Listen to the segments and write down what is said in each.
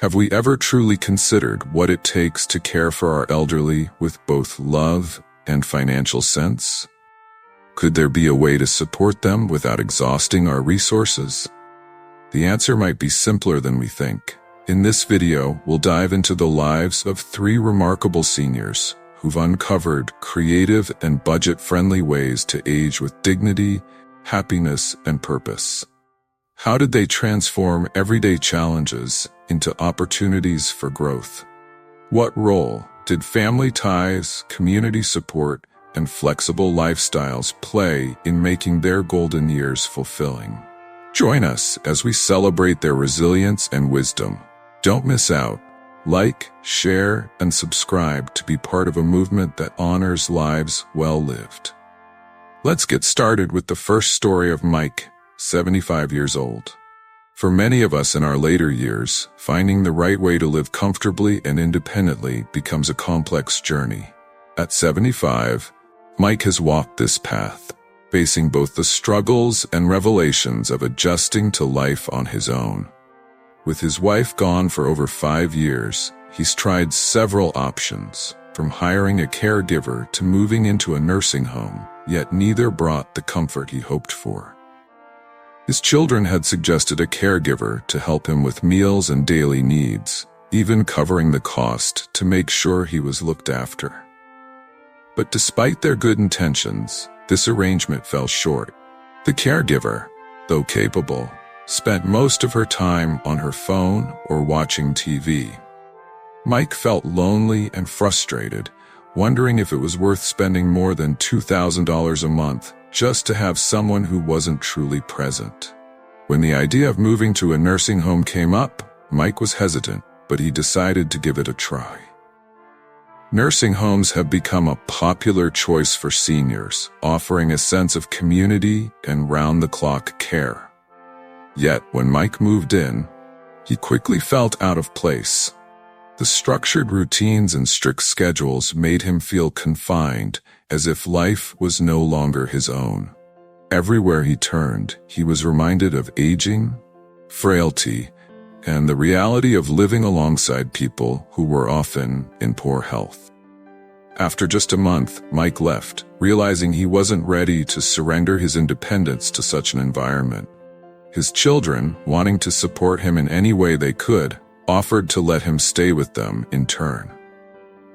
Have we ever truly considered what it takes to care for our elderly with both love and financial sense? Could there be a way to support them without exhausting our resources? The answer might be simpler than we think. In this video, we'll dive into the lives of 3 remarkable seniors who've uncovered creative and budget-friendly ways to age with dignity, happiness, and purpose. How did they transform everyday challenges into opportunities for growth? What role did family ties, community support, and flexible lifestyles play in making their golden years fulfilling? Join us as we celebrate their resilience and wisdom. Don't miss out. Like, share, and subscribe to be part of a movement that honors lives well lived. Let's get started with the first story of Mike, 75 years old. For many of us in our later years, finding the right way to live comfortably and independently becomes a complex journey. At 75, Mike has walked this path, facing both the struggles and revelations of adjusting to life on his own. With his wife gone for over 5 years, he's tried several options, from hiring a caregiver to moving into a nursing home, yet neither brought the comfort he hoped for. His children had suggested a caregiver to help him with meals and daily needs, even covering the cost to make sure he was looked after. But despite their good intentions, this arrangement fell short. The caregiver, though capable, spent most of her time on her phone or watching TV. Mike felt lonely and frustrated, wondering if it was worth spending more than $2,000 a month just to have someone who wasn't truly present. When the idea of moving to a nursing home came up, Mike was hesitant, but he decided to give it a try. Nursing homes have become a popular choice for seniors, offering a sense of community and round-the-clock care. Yet, when Mike moved in, he quickly felt out of place. The structured routines and strict schedules made him feel confined, as if life was no longer his own. Everywhere he turned, he was reminded of aging, frailty, and the reality of living alongside people who were often in poor health. After just a month, Mike left, realizing he wasn't ready to surrender his independence to such an environment. His children, wanting to support him in any way they could, offered to let him stay with them in turn.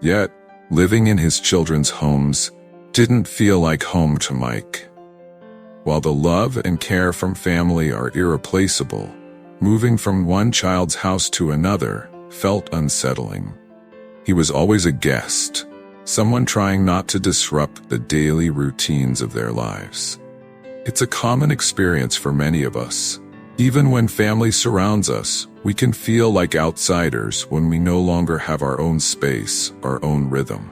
Yet, living in his children's homes didn't feel like home to Mike. While the love and care from family are irreplaceable, moving from one child's house to another felt unsettling. He was always a guest, someone trying not to disrupt the daily routines of their lives. It's a common experience for many of us. Even when family surrounds us, we can feel like outsiders when we no longer have our own space, our own rhythm.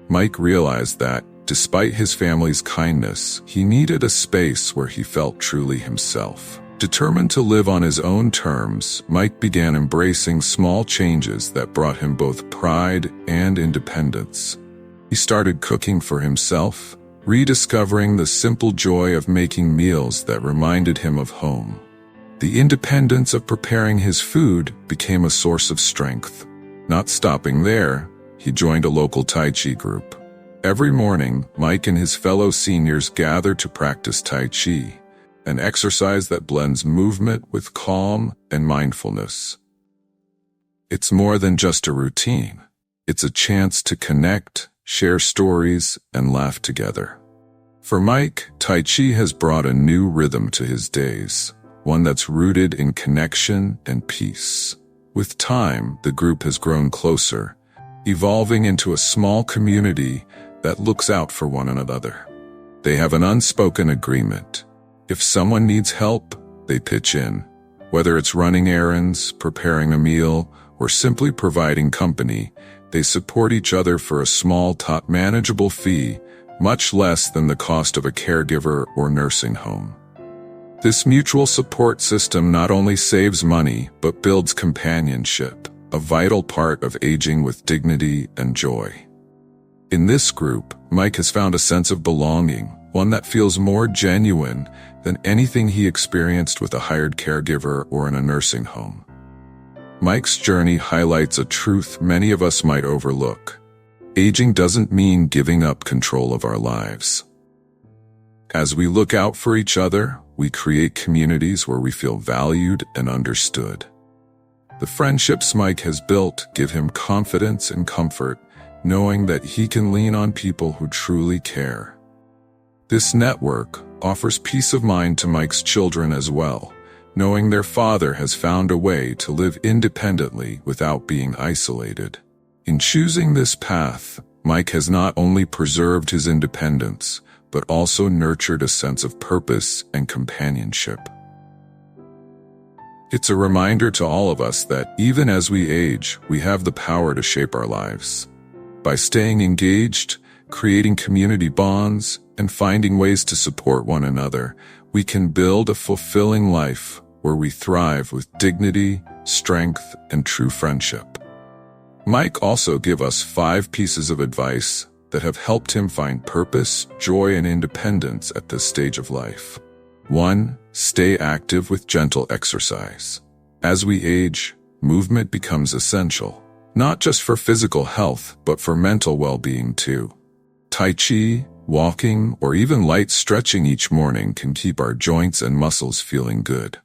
Mike realized that, despite his family's kindness, he needed a space where he felt truly himself. Determined to live on his own terms, Mike began embracing small changes that brought him both pride and independence. He started cooking for himself, rediscovering the simple joy of making meals that reminded him of home. The independence of preparing his food became a source of strength. Not stopping there, he joined a local Tai Chi group. Every morning, Mike and his fellow seniors gathered to practice Tai Chi, an exercise that blends movement with calm and mindfulness. It's more than just a routine. It's a chance to connect, share stories, and laugh together. For Mike, Tai Chi has brought a new rhythm to his days, one that's rooted in connection and peace. With time, the group has grown closer, evolving into a small community that looks out for one another. They have an unspoken agreement. If someone needs help, they pitch in. Whether it's running errands, preparing a meal, or simply providing company, they support each other for a small, manageable fee, much less than the cost of a caregiver or nursing home. This mutual support system not only saves money, but builds companionship, a vital part of aging with dignity and joy. In this group, Mike has found a sense of belonging, one that feels more genuine than anything he experienced with a hired caregiver or in a nursing home. Mike's journey highlights a truth many of us might overlook. Aging doesn't mean giving up control of our lives. As we look out for each other, we create communities where we feel valued and understood. The friendships Mike has built give him confidence and comfort, knowing that he can lean on people who truly care. This network offers peace of mind to Mike's children as well, knowing their father has found a way to live independently without being isolated. In choosing this path, Mike has not only preserved his independence, but also nurtured a sense of purpose and companionship. It's a reminder to all of us that even as we age, we have the power to shape our lives. By staying engaged, creating community bonds, and finding ways to support one another, we can build a fulfilling life where we thrive with dignity, strength, and true friendship. Mike also gives us 5 pieces of advice that have helped him find purpose, joy, and independence at this stage of life. 1. Stay active with gentle exercise. As we age, movement becomes essential, not just for physical health, but for mental well-being too. Tai Chi, walking, or even light stretching each morning can keep our joints and muscles feeling good.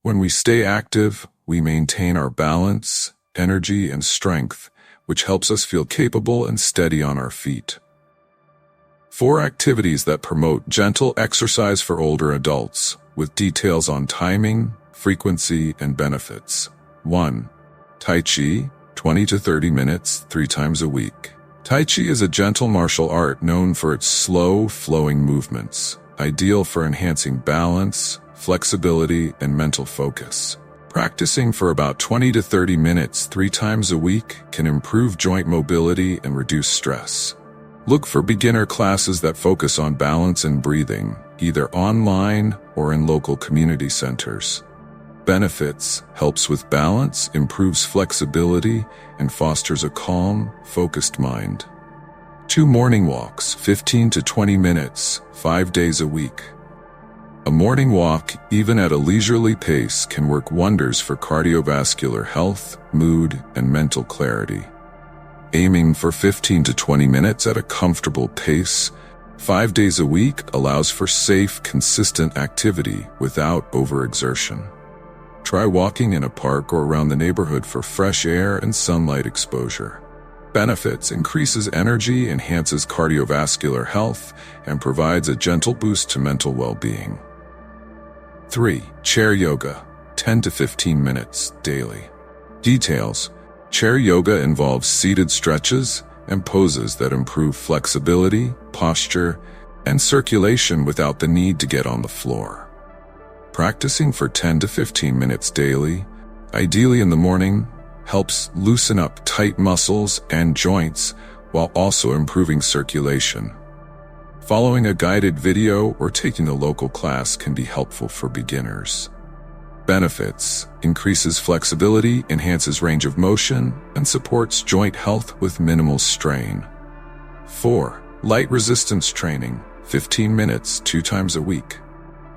When we stay active, we maintain our balance, energy, and strength, which helps us feel capable and steady on our feet. 4 activities that promote gentle exercise for older adults, with details on timing, frequency, and benefits. 1. Tai Chi, 20 to 30 minutes, 3 times a week. Tai Chi is a gentle martial art known for its slow, flowing movements, ideal for enhancing balance, flexibility, and mental focus. Practicing for about 20 to 30 minutes 3 times a week can improve joint mobility and reduce stress. Look for beginner classes that focus on balance and breathing, either online or in local community centers. Benefits: helps with balance, improves flexibility, and fosters a calm, focused mind. 2 morning walks, 15 to 20 minutes, 5 days a week. A morning walk, even at a leisurely pace, can work wonders for cardiovascular health, mood, and mental clarity. Aiming for 15 to 20 minutes at a comfortable pace, 5 days a week allows for safe, consistent activity without overexertion. Try walking in a park or around the neighborhood for fresh air and sunlight exposure. Benefits: increases energy, enhances cardiovascular health, and provides a gentle boost to mental well-being. 3. Chair yoga, 10 to 15 minutes daily. Details: chair yoga involves seated stretches and poses that improve flexibility, posture, and circulation without the need to get on the floor. Practicing for 10 to 15 minutes daily, ideally in the morning, helps loosen up tight muscles and joints while also improving circulation. Following a guided video or taking a local class can be helpful for beginners. Benefits: increases flexibility, enhances range of motion, and supports joint health with minimal strain. 4. Light resistance training, 15 minutes 2 times a week.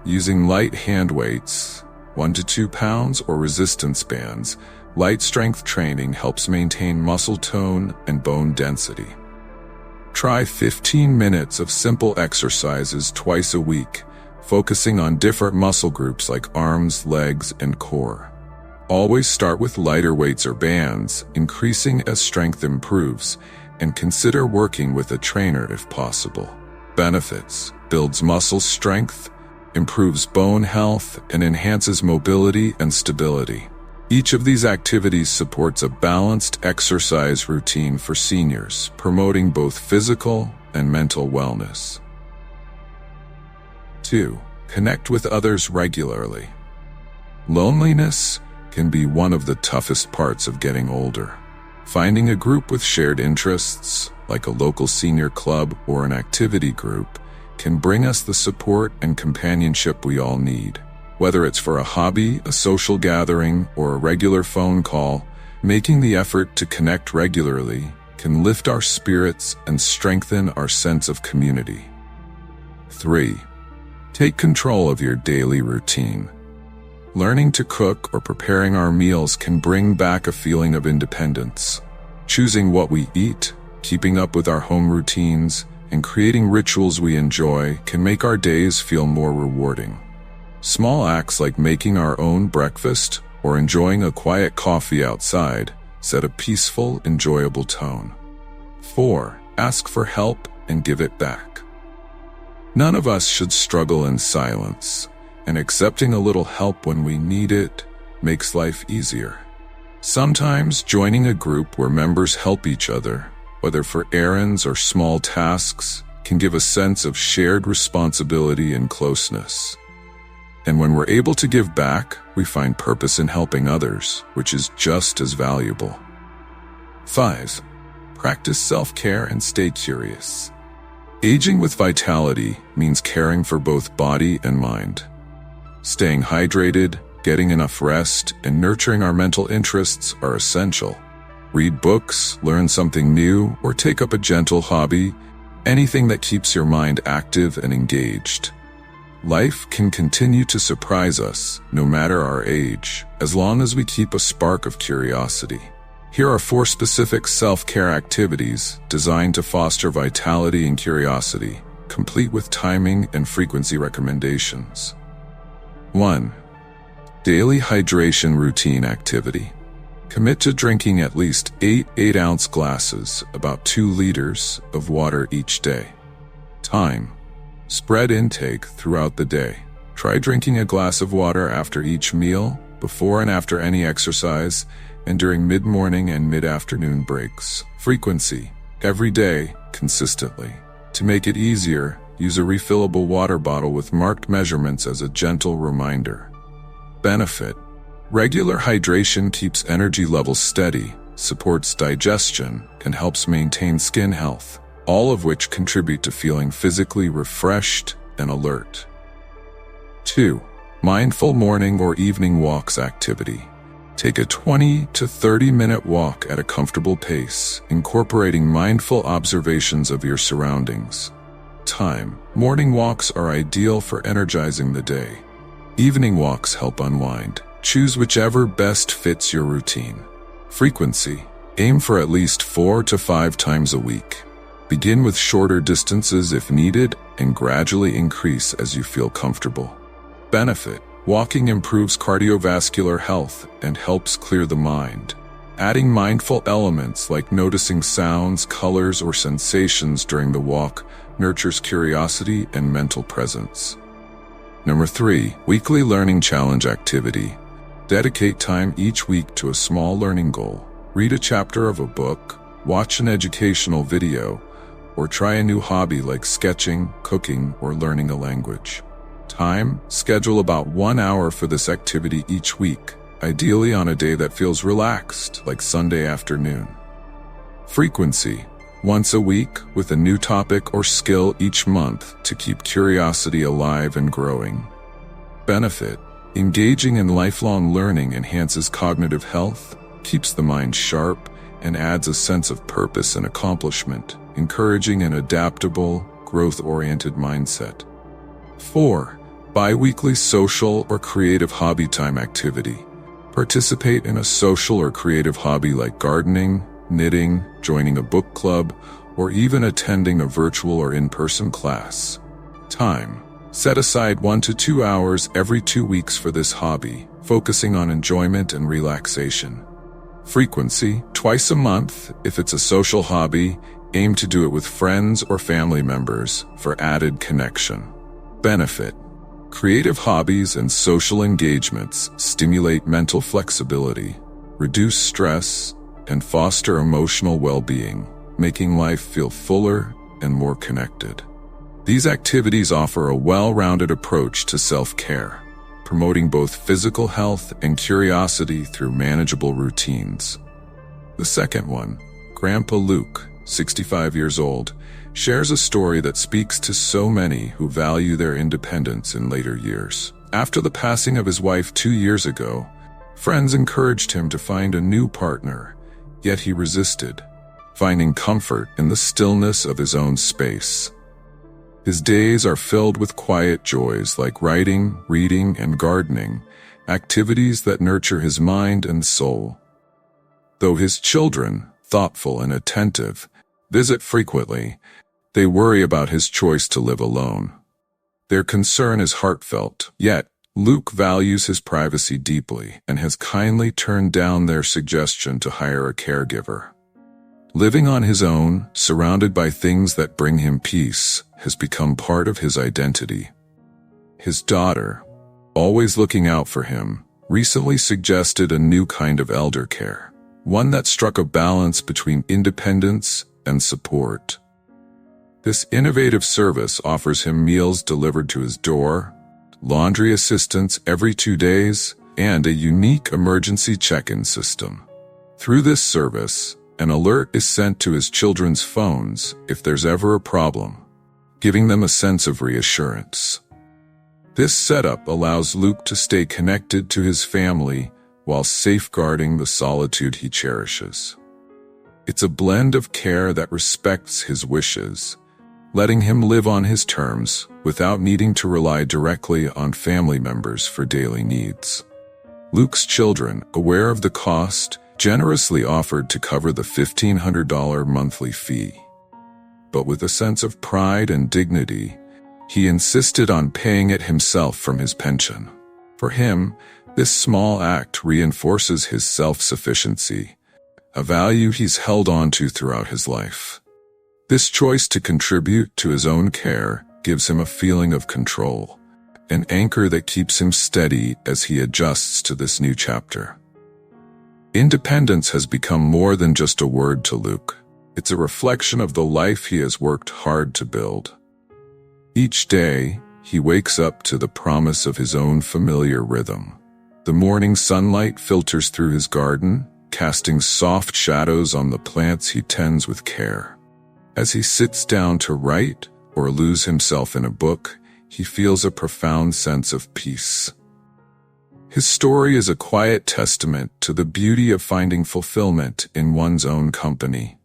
Using light hand weights, 1 to 2 pounds, or resistance bands, light strength training helps maintain muscle tone and bone density. Try 15 minutes of simple exercises twice a week, focusing on different muscle groups like arms, legs, and core. Always start with lighter weights or bands, increasing as strength improves, and consider working with a trainer if possible. Benefits: builds muscle strength, improves bone health, and enhances mobility and stability. Each of these activities supports a balanced exercise routine for seniors, promoting both physical and mental wellness. 2. Connect with others regularly. Loneliness can be one of the toughest parts of getting older. Finding a group with shared interests, like a local senior club or an activity group, can bring us the support and companionship we all need. Whether it's for a hobby, a social gathering, or a regular phone call, making the effort to connect regularly can lift our spirits and strengthen our sense of community. 3. Take control of your daily routine. Learning to cook or preparing our meals can bring back a feeling of independence. Choosing what we eat, keeping up with our home routines, and creating rituals we enjoy can make our days feel more rewarding. Small acts like making our own breakfast or enjoying a quiet coffee outside set a peaceful, enjoyable tone. 4. Ask for help and give it back. None of us should struggle in silence, and accepting a little help when we need it makes life easier. Sometimes joining a group where members help each other, whether for errands or small tasks, can give a sense of shared responsibility and closeness. And when we're able to give back, we find purpose in helping others, which is just as valuable. 5. Practice self-care and stay curious. Aging with vitality means caring for both body and mind. Staying hydrated, getting enough rest, and nurturing our mental interests are essential. Read books, learn something new, or take up a gentle hobby, anything that keeps your mind active and engaged. Life can continue to surprise us, no matter our age, as long as we keep a spark of curiosity. Here are 4 specific self-care activities designed to foster vitality and curiosity, complete with timing and frequency recommendations. 1. Daily hydration routine activity. Commit to drinking at least 8 8-ounce glasses, about 2 liters, of water each day. Time. Spread intake throughout the day. Try drinking a glass of water after each meal, before and after any exercise, and during mid-morning and mid-afternoon breaks. Frequency. Every day, consistently. To make it easier, use a refillable water bottle with marked measurements as a gentle reminder. Benefit. Regular hydration keeps energy levels steady, supports digestion, and helps maintain skin health, all of which contribute to feeling physically refreshed and alert. 2. Mindful morning or evening walks activity. Take a 20 to 30-minute walk at a comfortable pace, incorporating mindful observations of your surroundings. Time. Morning walks are ideal for energizing the day. Evening walks help unwind. Choose whichever best fits your routine. Frequency. Aim for at least 4 to 5 times a week. Begin with shorter distances if needed, and gradually increase as you feel comfortable. Benefit. Walking improves cardiovascular health and helps clear the mind. Adding mindful elements like noticing sounds, colors, or sensations during the walk nurtures curiosity and mental presence. 3. Weekly learning challenge activity. Dedicate time each week to a small learning goal. Read a chapter of a book, watch an educational video, or try a new hobby like sketching, cooking, or learning a language. Time. Schedule about 1 hour for this activity each week, ideally on a day that feels relaxed, like Sunday afternoon. Frequency. Once a week, with a new topic or skill each month to keep curiosity alive and growing. Benefit. Engaging in lifelong learning enhances cognitive health, keeps the mind sharp, and adds a sense of purpose and accomplishment, encouraging an adaptable, growth-oriented mindset. 4. Bi-weekly social or creative hobby time activity. Participate in a social or creative hobby like gardening, knitting, joining a book club, or even attending a virtual or in-person class. Time. Set aside 1 to 2 hours every 2 weeks for this hobby, focusing on enjoyment and relaxation. Frequency. Twice a month, if it's a social hobby, aim to do it with friends or family members for added connection. Benefit. Creative hobbies and social engagements stimulate mental flexibility, reduce stress, and foster emotional well-being, making life feel fuller and more connected. These activities offer a well-rounded approach to self-care, promoting both physical health and curiosity through manageable routines. The second one, Grandpa Luke, 65 years old, shares a story that speaks to so many who value their independence in later years. After the passing of his wife 2 years ago, friends encouraged him to find a new partner, yet he resisted, finding comfort in the stillness of his own space. His days are filled with quiet joys like writing, reading, and gardening, activities that nurture his mind and soul. Though his children, thoughtful and attentive, visit frequently, they worry about his choice to live alone. Their concern is heartfelt, yet Luke values his privacy deeply and has kindly turned down their suggestion to hire a caregiver. Living on his own, surrounded by things that bring him peace, has become part of his identity. His daughter, always looking out for him, recently suggested a new kind of elder care, one that struck a balance between independence and support. This innovative service offers him meals delivered to his door, laundry assistance every 2 days, and a unique emergency check-in system. Through this service, an alert is sent to his children's phones if there's ever a problem, giving them a sense of reassurance. This setup allows Luke to stay connected to his family while safeguarding the solitude he cherishes. It's a blend of care that respects his wishes, letting him live on his terms without needing to rely directly on family members for daily needs. Luke's children, aware of the cost, generously offered to cover the $1,500 monthly fee. But with a sense of pride and dignity, he insisted on paying it himself from his pension. For him, this small act reinforces his self-sufficiency, a value he's held on to throughout his life. This choice to contribute to his own care gives him a feeling of control, an anchor that keeps him steady as he adjusts to this new chapter. Independence has become more than just a word to Luke. It's a reflection of the life he has worked hard to build. Each day, he wakes up to the promise of his own familiar rhythm. The morning sunlight filters through his garden, casting soft shadows on the plants he tends with care. As he sits down to write or lose himself in a book, he feels a profound sense of peace. His story is a quiet testament to the beauty of finding fulfillment in one's own company.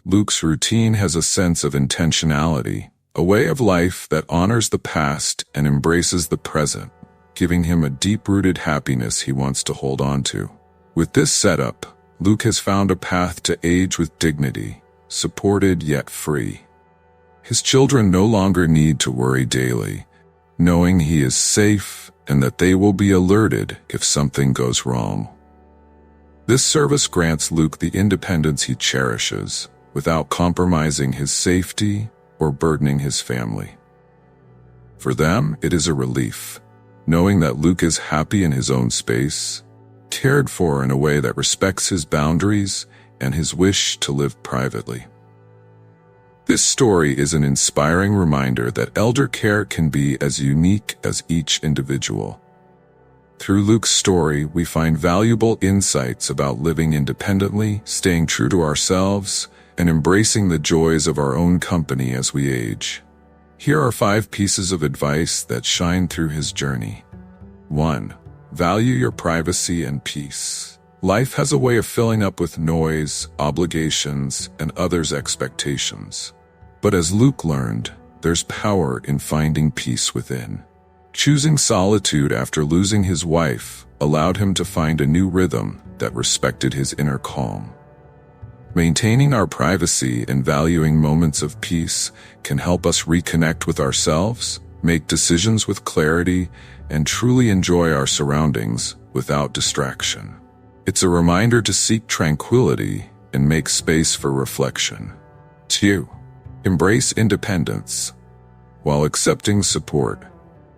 Luke's routine has a sense of intentionality, a way of life that honors the past and embraces the present, giving him a deep-rooted happiness he wants to hold on to. With this setup, Luke has found a path to age with dignity, supported yet free. His children no longer need to worry daily, knowing he is safe and that they will be alerted if something goes wrong. This service grants Luke the independence he cherishes, without compromising his safety or burdening his family. For them, it is a relief, knowing that Luke is happy in his own space, cared for in a way that respects his boundaries and his wish to live privately. This story is an inspiring reminder that elder care can be as unique as each individual. Through Luke's story, we find valuable insights about living independently, staying true to ourselves, and embracing the joys of our own company as we age. Here are 5 pieces of advice that shine through his journey. 1. Value your privacy and peace. Life has a way of filling up with noise, obligations, and others' expectations. But as Luke learned, there's power in finding peace within. Choosing solitude after losing his wife allowed him to find a new rhythm that respected his inner calm. Maintaining our privacy and valuing moments of peace can help us reconnect with ourselves, make decisions with clarity, and truly enjoy our surroundings without distraction. It's a reminder to seek tranquility and make space for reflection. 2. Embrace independence. While accepting support,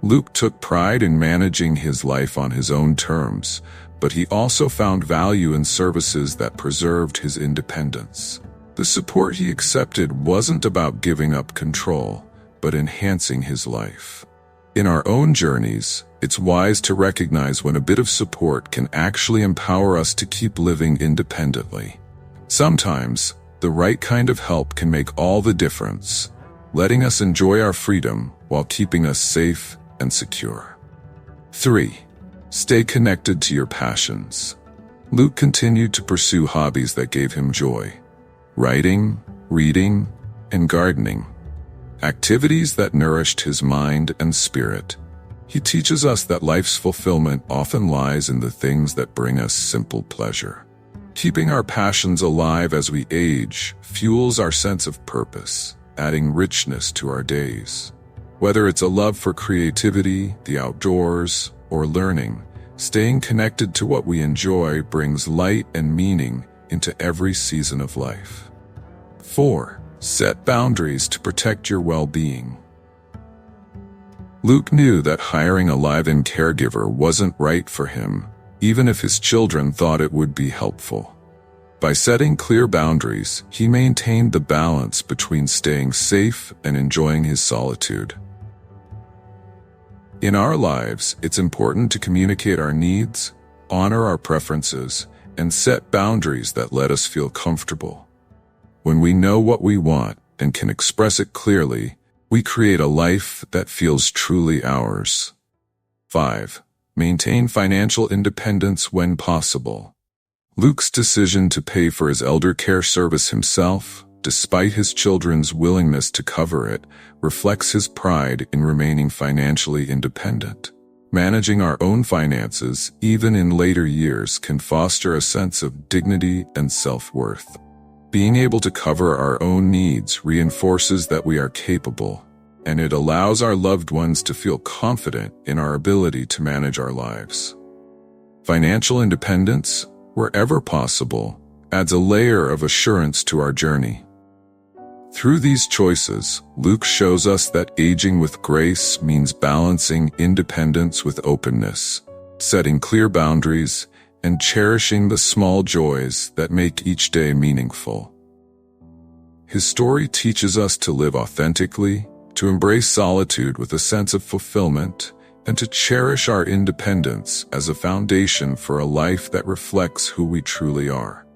Luke took pride in managing his life on his own terms, but he also found value in services that preserved his independence. The support he accepted wasn't about giving up control, but enhancing his life. In our own journeys, it's wise to recognize when a bit of support can actually empower us to keep living independently. Sometimes, the right kind of help can make all the difference, letting us enjoy our freedom while keeping us safe and secure. 3. Stay connected to your passions. Luke continued to pursue hobbies that gave him joy: writing, reading, and gardening. Activities that nourished his mind and spirit. He teaches us that life's fulfillment often lies in the things that bring us simple pleasure. Keeping our passions alive as we age fuels our sense of purpose, adding richness to our days. Whether it's a love for creativity, the outdoors, or learning, staying connected to what we enjoy brings light and meaning into every season of life. 4. Set boundaries to protect your well-being. Luke knew that hiring a live-in caregiver wasn't right for him, even if his children thought it would be helpful. By setting clear boundaries, he maintained the balance between staying safe and enjoying his solitude. In our lives, it's important to communicate our needs, honor our preferences, and set boundaries that let us feel comfortable. When we know what we want and can express it clearly, we create a life that feels truly ours. 5. Maintain financial independence when possible. Luke's decision to pay for his elder care service himself, despite his children's willingness to cover it, reflects his pride in remaining financially independent. Managing our own finances, even in later years, can foster a sense of dignity and self-worth. Being able to cover our own needs reinforces that we are capable, and it allows our loved ones to feel confident in our ability to manage our lives. Financial independence, wherever possible, adds a layer of assurance to our journey. Through these choices, Luke shows us that aging with grace means balancing independence with openness, setting clear boundaries, and cherishing the small joys that make each day meaningful. His story teaches us to live authentically, to embrace solitude with a sense of fulfillment, and to cherish our independence as a foundation for a life that reflects who we truly are.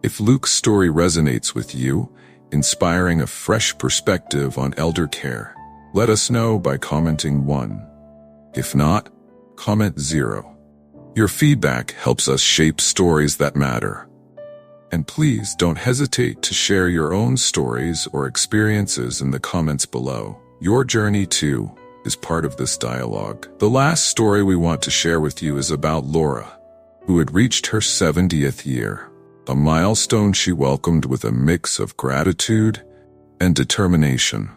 If Luke's story resonates with you, inspiring a fresh perspective on elder care, let us know by commenting 1. If not, comment 0. Your feedback helps us shape stories that matter. And please don't hesitate to share your own stories or experiences in the comments below. Your journey, too, is part of this dialogue. The last story we want to share with you is about Laura, who had reached her 70th year, a milestone she welcomed with a mix of gratitude and determination.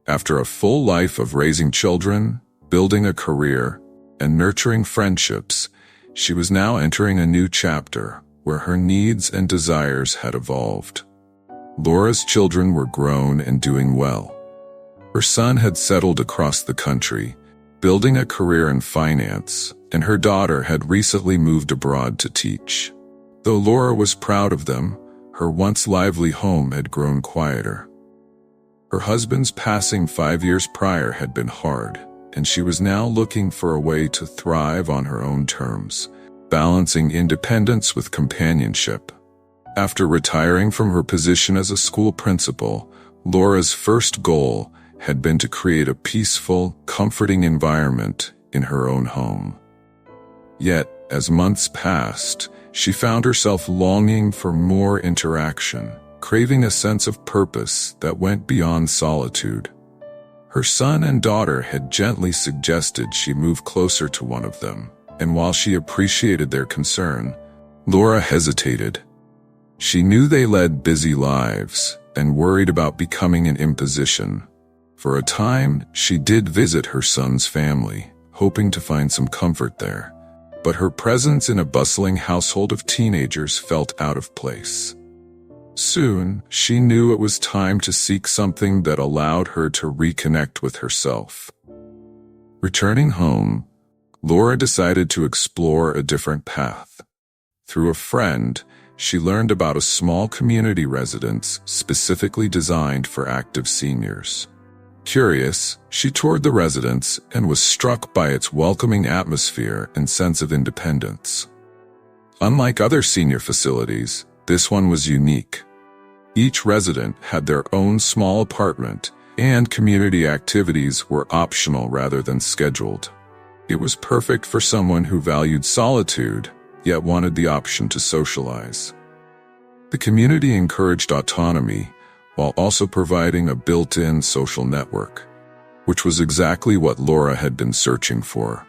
After a full life of raising children, building a career, and nurturing friendships, she was now entering a new chapter where her needs and desires had evolved. Laura's children were grown and doing well. Her son had settled across the country, building a career in finance, and her daughter had recently moved abroad to teach. Though Laura was proud of them, her once lively home had grown quieter. Her husband's passing 5 years prior had been hard, and she was now looking for a way to thrive on her own terms, balancing independence with companionship. After retiring from her position as a school principal, Laura's first goal had been to create a peaceful, comforting environment in her own home. Yet, as months passed, she found herself longing for more interaction, craving a sense of purpose that went beyond solitude. Her son and daughter had gently suggested she move closer to one of them, and while she appreciated their concern, Laura hesitated. She knew they led busy lives and worried about becoming an imposition. For a time, she did visit her son's family, hoping to find some comfort there. But her presence in a bustling household of teenagers felt out of place. Soon, she knew it was time to seek something that allowed her to reconnect with herself. Returning home, Laura decided to explore a different path. Through a friend, she learned about a small community residence specifically designed for active seniors. Curious, she toured the residence and was struck by its welcoming atmosphere and sense of independence. Unlike other senior facilities, this one was unique. Each resident had their own small apartment, and community activities were optional rather than scheduled. It was perfect for someone who valued solitude, yet wanted the option to socialize. The community encouraged autonomy, while also providing a built-in social network. which was exactly what Laura had been searching for.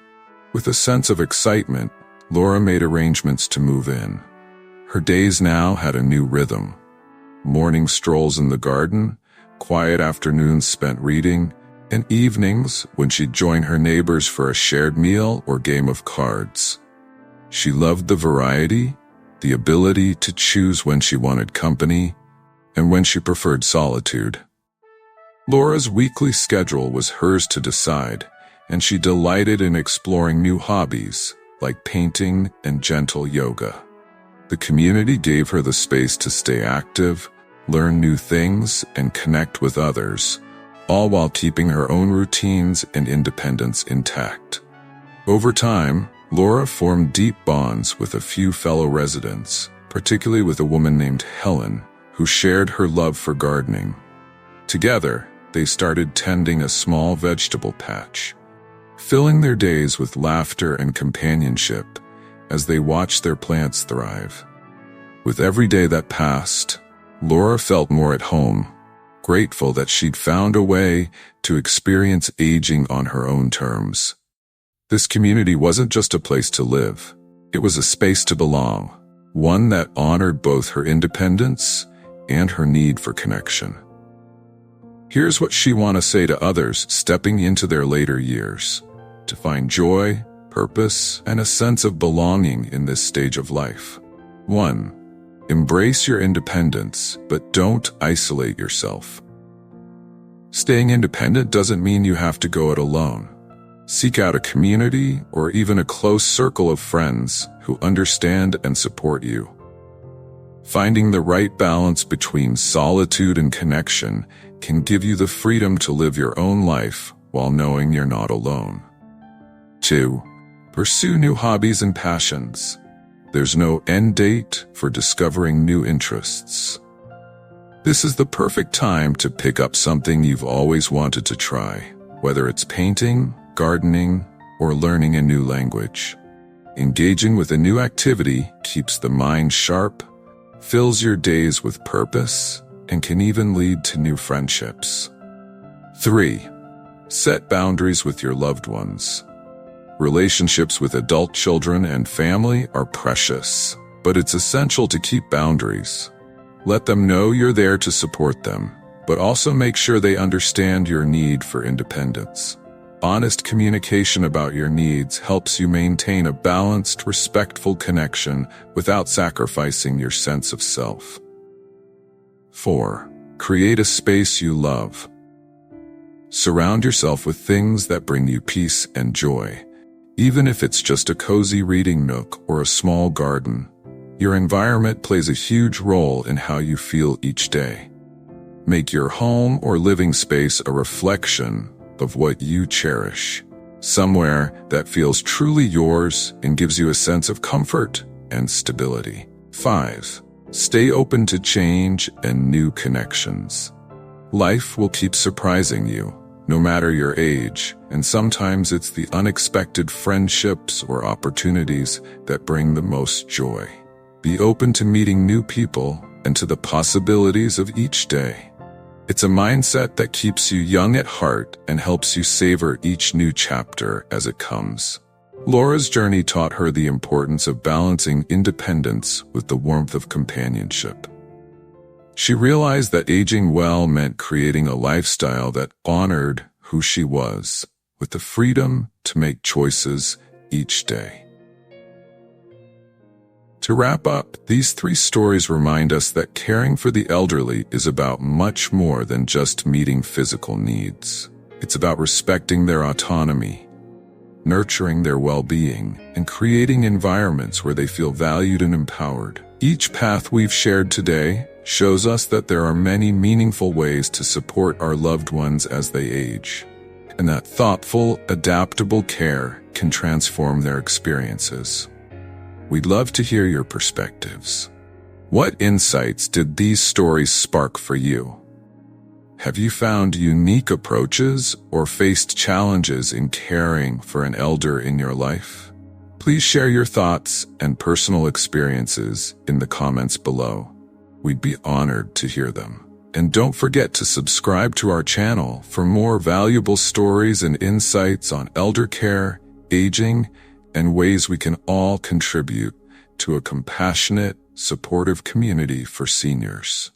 With a sense of excitement, Laura made arrangements to move in. Her days now had a new rhythm. Morning strolls in the garden, quiet afternoons spent reading, and evenings when she'd join her neighbors for a shared meal or game of cards. She loved the variety, the ability to choose when she wanted company, and when she preferred solitude. Laura's weekly schedule was hers to decide, and she delighted in exploring new hobbies, like painting and gentle yoga. The community gave her the space to stay active, learn new things, and connect with others, all while keeping her own routines and independence intact. Over time, Laura formed deep bonds with a few fellow residents, particularly with a woman named Helen, who shared her love for gardening. Together, they started tending a small vegetable patch, filling their days with laughter and companionship as they watched their plants thrive. With every day that passed, Laura felt more at home, grateful that she'd found a way to experience aging on her own terms. This community wasn't just a place to live, it was a space to belong, one that honored both her independence and her need for connection. Here's what she wants to say to others stepping into their later years: to find joy, purpose, and a sense of belonging in this stage of life. 1. Embrace your independence, but don't isolate yourself. Staying independent doesn't mean you have to go it alone. Seek out a community or even a close circle of friends who understand and support you. Finding the right balance between solitude and connection can give you the freedom to live your own life while knowing you're not alone. 2. Pursue new hobbies and passions. There's no end date for discovering new interests. This is the perfect time to pick up something you've always wanted to try, whether it's painting, gardening, or learning a new language. Engaging with a new activity keeps the mind sharp, fills your days with purpose, and can even lead to new friendships. 3. Set boundaries with your loved ones. Relationships with adult children and family are precious, but it's essential to keep boundaries. Let them know you're there to support them, but also make sure they understand your need for independence. Honest communication about your needs helps you maintain a balanced, respectful connection without sacrificing your sense of self. 4. Create a space you love. Surround yourself with things that bring you peace and joy. Even if it's just a cozy reading nook or a small garden, your environment plays a huge role in how you feel each day. Make your home or living space a reflection of what you cherish, somewhere that feels truly yours and gives you a sense of comfort and stability. 5. Stay open to change and new connections. Life will keep surprising you, no matter your age, and sometimes it's the unexpected friendships or opportunities that bring the most joy. Be open to meeting new people and to the possibilities of each day. It's a mindset that keeps you young at heart and helps you savor each new chapter as it comes. Laura's journey taught her the importance of balancing independence with the warmth of companionship. She realized that aging well meant creating a lifestyle that honored who she was, with the freedom to make choices each day. To wrap up, these 3 stories remind us that caring for the elderly is about much more than just meeting physical needs. It's about respecting their autonomy, nurturing their well-being, and creating environments where they feel valued and empowered. Each path we've shared today shows us that there are many meaningful ways to support our loved ones as they age, and that thoughtful, adaptable care can transform their experiences. We'd love to hear your perspectives. What insights did these stories spark for you? Have you found unique approaches or faced challenges in caring for an elder in your life? Please share your thoughts and personal experiences in the comments below. We'd be honored to hear them. And don't forget to subscribe to our channel for more valuable stories and insights on elder care, aging, and ways we can all contribute to a compassionate, supportive community for seniors.